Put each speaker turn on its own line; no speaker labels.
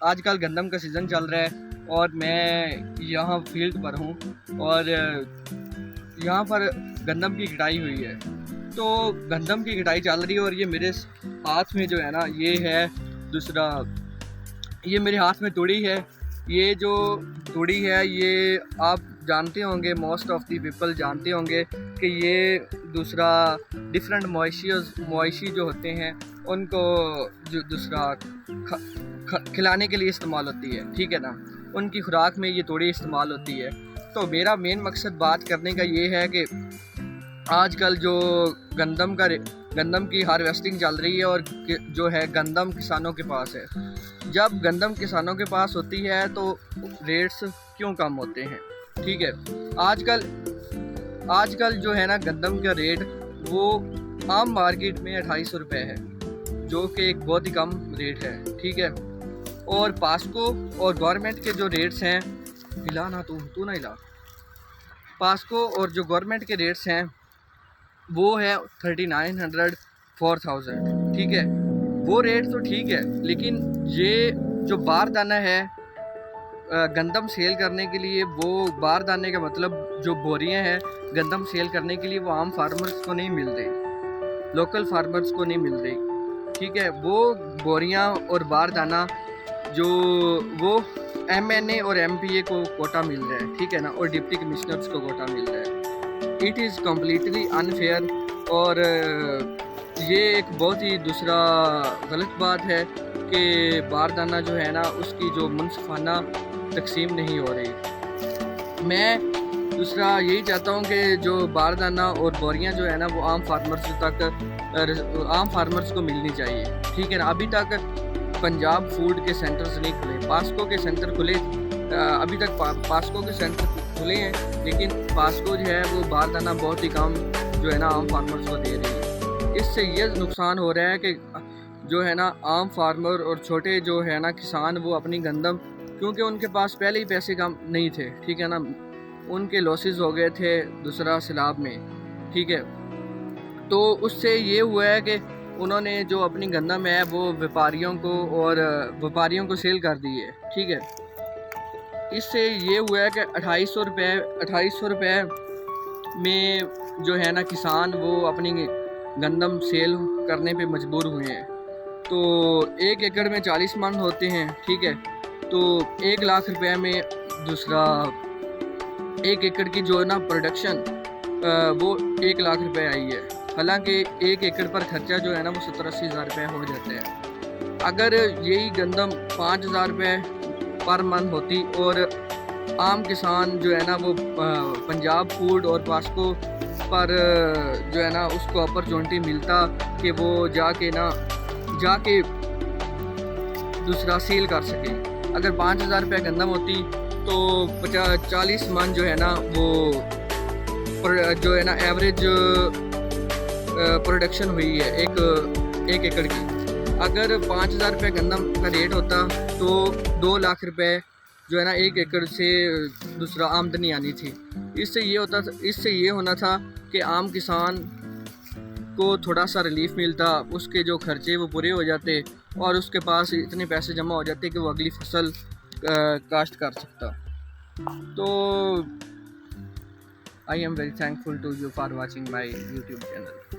आजकल गंदम का सीज़न चल रहा है और मैं यहाँ फील्ड पर हूँ और यहाँ पर गंदम की कटाई हुई है। तो गंदम की कटाई चल रही है और ये मेरे हाथ में जो है ना ये है दूसरा, ये मेरे हाथ में तूड़ी है। ये जो तूड़ी है ये आप जानते होंगे, मोस्ट ऑफ दी पीपल जानते होंगे कि ये दूसरा डिफरेंट मवेशी जो होते हैं उनको जो दूसरा खिलाने के लिए इस्तेमाल होती है, ठीक है ना। उनकी खुराक में ये तूड़ी इस्तेमाल होती है। तो मेरा मेन मकसद बात करने का ये है कि आजकल जो गंदम की हार्वेस्टिंग चल रही है और जो है गंदम किसानों के पास है। जब गंदम किसानों के पास होती है तो रेट्स क्यों कम होते हैं, ठीक है। आजकल जो है ना गंदम का रेट वो आम मार्केट में 2800 रुपये है, जो कि एक बहुत ही कम रेट है, ठीक है। और पास्को और गवर्नमेंट के जो रेट्स हैं, हिला ना तू ना हिला, पास्को और जो गवर्नमेंट के रेट्स हैं वो है 3900 4000, ठीक है। वो रेट तो ठीक है, लेकिन ये जो बारदाना है गंदम सेल करने के लिए, वो बारदाने का मतलब जो बोरियां हैं गंदम सेल करने के लिए वो आम फार्मर्स को नहीं मिल रही, लोकल फार्मर्स को नहीं मिल रही, ठीक है। वो बोरियां और बारदाना जो वो MNA और MPA को कोटा मिल रहा है, ठीक है ना, और डिप्टी कमिश्नर्स को कोटा मिल रहा है। इट इज़ कम्प्लीटली अनफेयर और ये एक बहुत ही दूसरा गलत बात है कि बारदाना जो है ना उसकी जो मुनसिफाना तकसीम नहीं हो रही। मैं दूसरा यही चाहता हूँ कि जो बारदाना और बोरियां जो है ना वो आम फार्मर्स को मिलनी चाहिए, ठीक है ना। अभी तक पंजाब फूड के सेंटर्स नहीं खुले, पास्को के सेंटर खुले, अभी तक पास्को के सेंटर खुले हैं, लेकिन पास्को जो है वो बारदाना बहुत ही कम जो है ना आम फार्मर्स को दे रही है। इससे ये नुकसान हो रहा है कि जो है ना आम फार्मर और छोटे जो है ना किसान वो अपनी गंदम, क्योंकि उनके पास पहले ही पैसे कम नहीं थे, ठीक है ना, उनके लॉसेस हो गए थे दूसरा सैलाब में, ठीक है। तो उससे ये हुआ है कि उन्होंने जो अपनी गंदम है वो व्यापारियों को सेल कर दी है, ठीक है। इससे ये हुआ है कि 2800 रुपये में जो है ना किसान वो अपनी गंदम सेल करने पे मजबूर हुए हैं। तो 1 एकड़ में 40 मन होते हैं, ठीक है। तो 1 लाख रुपए में दूसरा 1 एकड़ की जो है ना प्रोडक्शन वो 1 लाख रुपए आई है। हालांकि 1 एकड़ पर खर्चा जो है ना वो 70-80 हज़ार रुपये हो जाते हैं। अगर यही गंदम 5000 रुपये पर मन होती और आम किसान जो है ना वो पंजाब फूड और पास्को पर जो है ना उसको अपॉर्चुनिटी मिलता कि वो जाके दूसरा सेल कर सके। अगर 5000 रुपये गंदम होती तो 40 मन जो है ना वो जो है ना एवरेज प्रोडक्शन हुई है एक एकड़ की। अगर 5000 रुपये गंदम का रेट होता तो 2 लाख रुपए जो है ना 1 एकड़ से दूसरा आमदनी आनी थी। इससे ये होना था कि आम किसान को थोड़ा सा रिलीफ मिलता, उसके जो खर्चे वो पूरे हो जाते और उसके पास इतने पैसे जमा हो जाते कि वो अगली फसल काश्त कर सकता। तो I am very thankful to you for watching my YouTube channel.